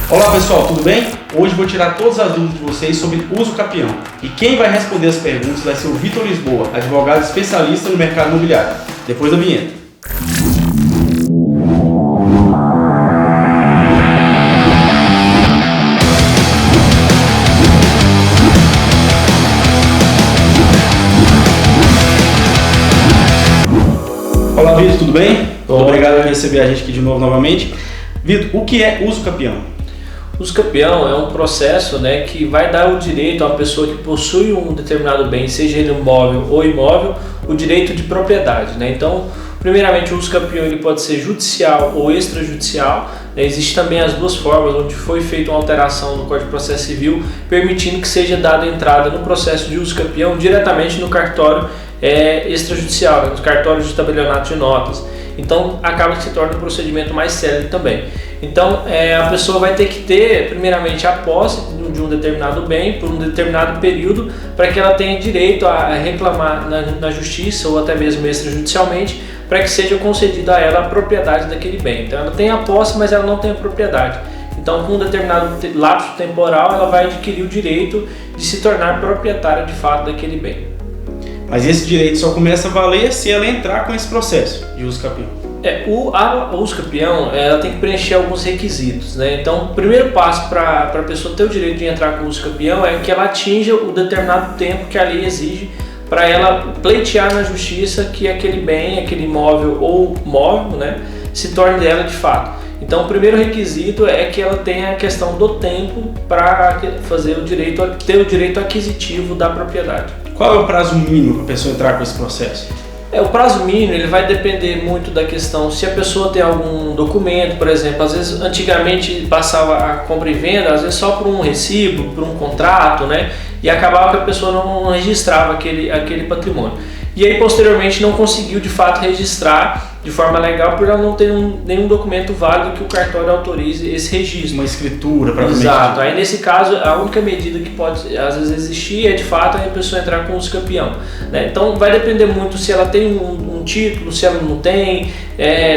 Olá pessoal, tudo bem? Hoje vou tirar todas as dúvidas de vocês sobre uso capião. E quem vai responder as perguntas vai ser o Vitor Lisboa, advogado especialista no mercado imobiliário. Depois da vinheta. Olá Vitor, tudo bem? Muito obrigado por receber a gente aqui de novo novamente. Vitor, o que é uso capião? Uso capião é um processo, que vai dar o direito a uma pessoa que possui um determinado bem, seja ele móvel ou imóvel, o direito de propriedade. Então, primeiramente, o uso capião ele pode ser judicial ou extrajudicial. Existem também as duas formas, onde foi feita uma alteração no Código de Processo Civil, permitindo que seja dada entrada no processo de uso capião diretamente no cartório extrajudicial, no cartório de tabelionato de notas. Então, acaba que se torna um procedimento mais célere também. Então, a pessoa vai ter que ter, primeiramente, a posse de um determinado bem por um determinado período para que ela tenha direito a reclamar na justiça ou até mesmo extrajudicialmente para que seja concedida a ela a propriedade daquele bem. Então, ela tem a posse, mas ela não tem a propriedade. Então, com um determinado lapso temporal, ela vai adquirir o direito de se tornar proprietária de fato daquele bem. Mas esse direito só começa a valer se ela entrar com esse processo de uso capião. O uso capião ela tem que preencher alguns requisitos. Então, o primeiro passo para a pessoa ter o direito de entrar com o uso capião é que ela atinja o determinado tempo que a lei exige para ela pleitear na justiça que aquele bem, aquele imóvel ou móvel, se torne dela de fato. Então, o primeiro requisito é que ela tenha a questão do tempo para fazer ter o direito aquisitivo da propriedade. Qual é o prazo mínimo para a pessoa entrar com esse processo? O prazo mínimo ele vai depender muito da questão se a pessoa tem algum documento, por exemplo, às vezes antigamente passava a compra e venda, às vezes só por um recibo, por um contrato, e acabava que a pessoa não registrava aquele patrimônio. E aí posteriormente não conseguiu de fato registrar de forma legal por ela não ter nenhum documento válido que o cartório autorize esse registro. Uma escritura para Exato. Aí nesse caso a única medida que pode às vezes existir é de fato a pessoa entrar com o uso capião. Então vai depender muito se ela tem um título, se ela não tem,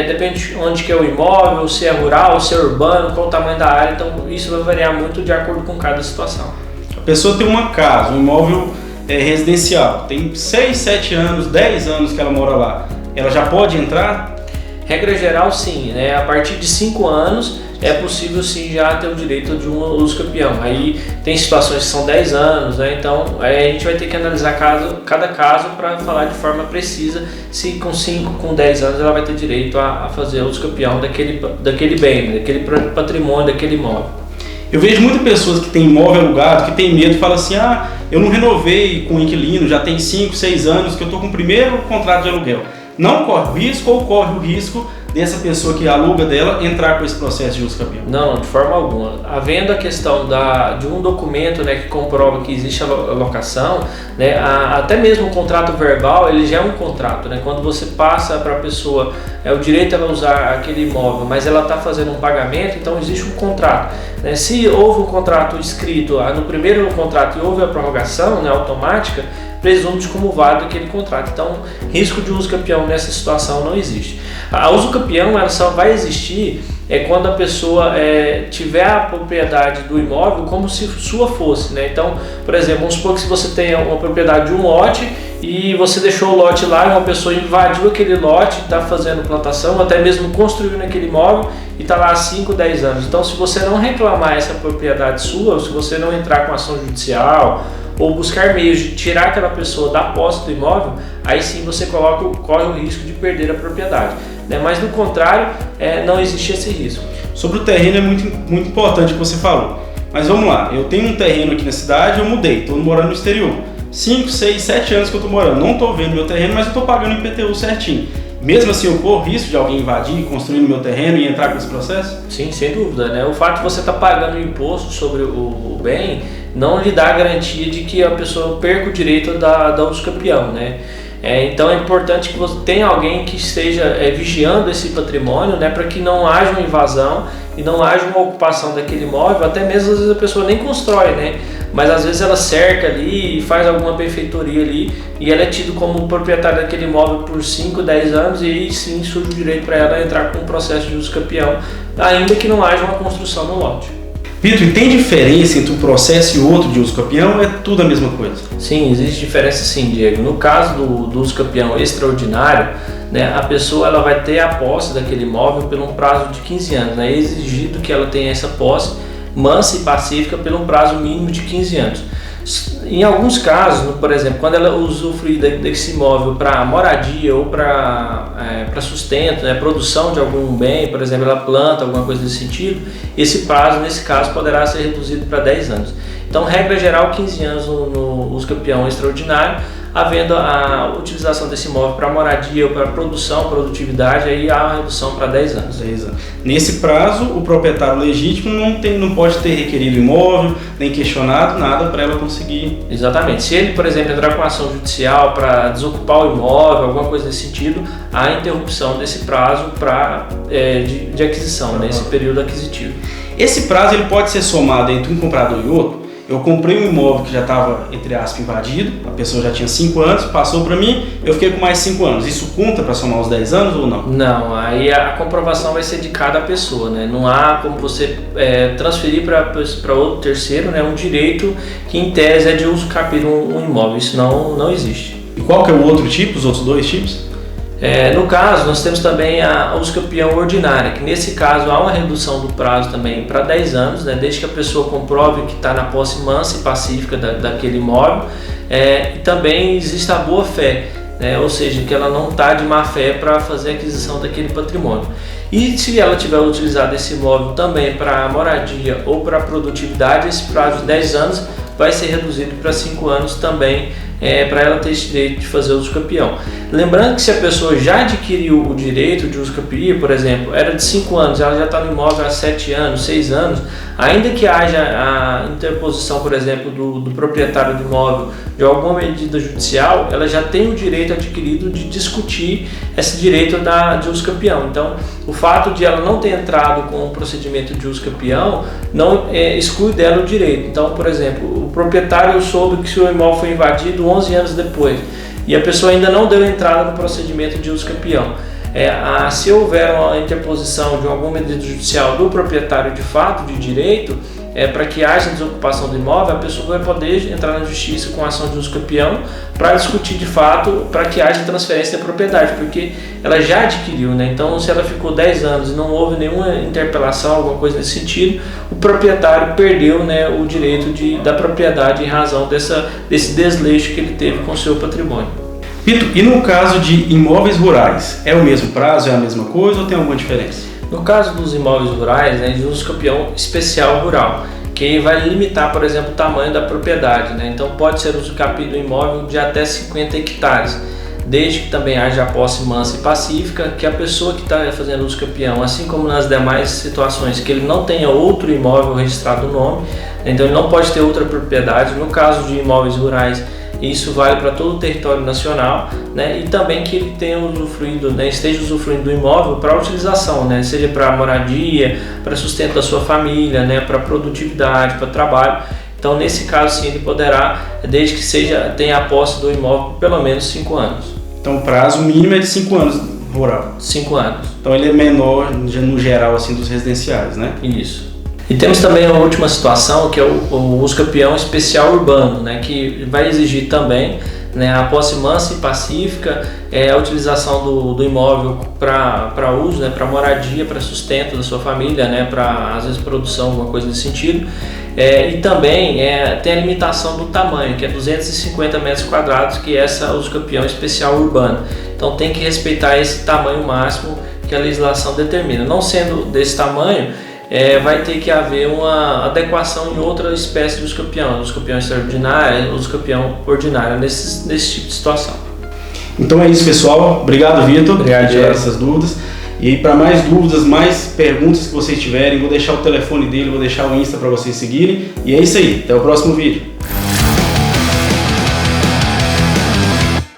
depende de onde que é o imóvel, se é rural, se é urbano, qual o tamanho da área, então isso vai variar muito de acordo com cada situação. A pessoa tem uma casa, um imóvel residencial, tem 6, 7 anos, 10 anos que ela mora lá, ela já pode entrar? Regra geral sim, a partir de 5 anos é possível sim já ter o direito de um uso capião. Aí tem situações que são 10 anos, então a gente vai ter que analisar cada caso para falar de forma precisa se com 5, com 10 anos ela vai ter direito a fazer uso capião daquele bem, daquele patrimônio, daquele imóvel. Eu vejo muitas pessoas que têm imóvel alugado, que tem medo, falam assim, eu não renovei com o inquilino, já tem 5, 6 anos que eu estou com o primeiro contrato de aluguel. Não corre o risco ou corre o risco dessa pessoa que aluga dela entrar com esse processo de uso capião? Não, de forma alguma. Havendo a questão de um documento que comprova que existe a locação, até mesmo o contrato verbal, ele já é um contrato. Quando você passa para a pessoa o direito a ela usar aquele imóvel, mas ela está fazendo um pagamento, então existe um contrato. Se houve um contrato escrito no primeiro contrato e houve a prorrogação automática, presume-se como válido aquele contrato. Então, risco de uso capião nessa situação não existe. A uso capião ela só vai existir quando a pessoa tiver a propriedade do imóvel como se sua fosse. Então, por exemplo, vamos supor que se você tem uma propriedade de um lote e você deixou o lote lá e uma pessoa invadiu aquele lote, está fazendo plantação, até mesmo construiu naquele imóvel e está lá há 5, 10 anos. Então, se você não reclamar essa propriedade sua, ou se você não entrar com ação judicial ou buscar meios de tirar aquela pessoa da posse do imóvel, aí sim você corre o risco de perder a propriedade. Mas do contrário, não existe esse risco. Sobre o terreno é muito, muito importante o que você falou. Mas vamos lá, eu tenho um terreno aqui na cidade, eu mudei, estou morando no exterior. 5, 6, 7 anos que eu estou morando, não estou vendo meu terreno, mas eu estou pagando IPTU certinho. Mesmo assim, eu corro risco de alguém invadir, construir no meu terreno e entrar com esse processo? Sim, sem dúvida. O fato de você estar pagando o imposto sobre o bem não lhe dá a garantia de que a pessoa perca o direito da uso capião. Então é importante que você tenha alguém que esteja vigiando esse patrimônio, para que não haja uma invasão e não haja uma ocupação daquele imóvel. Até mesmo às vezes a pessoa nem constrói, mas às vezes ela cerca ali e faz alguma benfeitoria ali e ela é tida como proprietária daquele imóvel por 5, 10 anos, e aí sim surge o direito para ela entrar com um processo de uso capião, ainda que não haja uma construção no lote. Vitor, e tem diferença entre um processo e outro de uso campeão ou é tudo a mesma coisa? Sim, existe diferença sim, Diego. No caso do uso campeão extraordinário, né, a pessoa ela vai ter a posse daquele imóvel por um prazo de 15 anos. Né? É exigido que ela tenha essa posse mansa e pacífica por um prazo mínimo de 15 anos. Em alguns casos, por exemplo, quando ela usufruir desse imóvel para moradia ou para sustento, né, produção de algum bem, por exemplo, ela planta, alguma coisa desse sentido, esse prazo, nesse caso, poderá ser reduzido para 10 anos. Então, regra geral, 15 anos no uso campeão extraordinário, havendo a utilização desse imóvel para moradia ou para produção, produtividade, aí há uma redução para 10 anos. 10 anos. Nesse prazo, o proprietário legítimo não pode ter requerido imóvel, nem questionado nada para ela conseguir. Exatamente. Se ele, por exemplo, entrar com ação judicial para desocupar o imóvel, alguma coisa nesse sentido, há interrupção desse prazo de aquisição, nesse período aquisitivo. Esse prazo ele pode ser somado entre um comprador e outro. Eu comprei um imóvel que já estava, entre aspas, invadido, a pessoa já tinha 5 anos, passou para mim, eu fiquei com mais 5 anos. Isso conta para somar os 10 anos ou não? Não, aí a comprovação vai ser de cada pessoa, né? Não há como você transferir para outro terceiro, né, um direito que em tese é de uso capido um imóvel, isso não existe. E qual que é o outro tipo, os outros dois tipos? No caso, nós temos também a uso campeão ordinária, que nesse caso há uma redução do prazo também para 10 anos, né, desde que a pessoa comprove que está na posse mansa e pacífica daquele imóvel, e também existe a boa fé, né, ou seja, que ela não está de má fé para fazer a aquisição daquele patrimônio. E se ela tiver utilizado esse imóvel também para moradia ou para produtividade, esse prazo de 10 anos vai ser reduzido para 5 anos também, para ela ter esse direito de fazer uso campeão. Lembrando que se a pessoa já adquiriu o direito de uso campeão, por exemplo, era de 5 anos, ela já está no imóvel há 7 anos, 6 anos, ainda que haja a interposição, por exemplo, do proprietário do imóvel de alguma medida judicial, ela já tem o direito adquirido de discutir esse direito de uso campeão. Então, o fato de ela não ter entrado com um procedimento de uso campeão não exclui dela o direito. Então, por exemplo, o proprietário soube que seu imóvel foi invadido 11 anos depois e a pessoa ainda não deu entrada no procedimento de uso campeão. Se houver uma interposição de alguma medida judicial do proprietário de fato, de direito, para que haja desocupação do imóvel, a pessoa vai poder entrar na justiça com ação de uso campeão para discutir de fato, para que haja transferência da propriedade, porque ela já adquiriu, né? Então, se ela ficou 10 anos e não houve nenhuma interpelação, alguma coisa nesse sentido, o proprietário perdeu, né, o direito da propriedade em razão desse desleixo que ele teve com o seu patrimônio. Vitor, e no caso de imóveis rurais, é o mesmo prazo, é a mesma coisa ou tem alguma diferença? No caso dos imóveis rurais, né, de uso campeão especial rural, que vai limitar, por exemplo, o tamanho da propriedade, né? Então pode ser uso capido do imóvel de até 50 hectares, desde que também haja posse mansa e pacífica, que a pessoa que está fazendo uso campeão, assim como nas demais situações, que ele não tenha outro imóvel registrado no nome, então ele não pode ter outra propriedade. No caso de imóveis rurais, isso vale para todo o território nacional, né? E também que ele tenha usufruído, né, esteja usufruindo do imóvel para utilização, né? Seja para moradia, para sustento da sua família, né? Para produtividade, para trabalho. Então, nesse caso, sim, ele poderá, desde que tenha a posse do imóvel por pelo menos 5 anos. Então, o prazo mínimo é de 5 anos rural. 5 anos. Então, ele é menor no geral assim dos residenciais, né? Isso. E temos também a última situação, que é o uso campeão especial urbano, né, que vai exigir também, né, a posse mansa e pacífica, a utilização do imóvel para uso, né, para moradia, para sustento da sua família, né, para às vezes produção, alguma coisa nesse sentido. E também tem a limitação do tamanho, que é 250 metros quadrados, que é essa uso campeão especial urbano. Então tem que respeitar esse tamanho máximo que a legislação determina. Não sendo desse tamanho, vai ter que haver uma adequação em outra espécie de uso campeão extraordinário, uso campeão ordinário, nesse tipo de situação. Então é isso, pessoal. Obrigado, Vitor, por tirar essas dúvidas. E para mais dúvidas, mais perguntas que vocês tiverem, vou deixar o telefone dele, vou deixar o Insta para vocês seguirem. E é isso aí, até o próximo vídeo.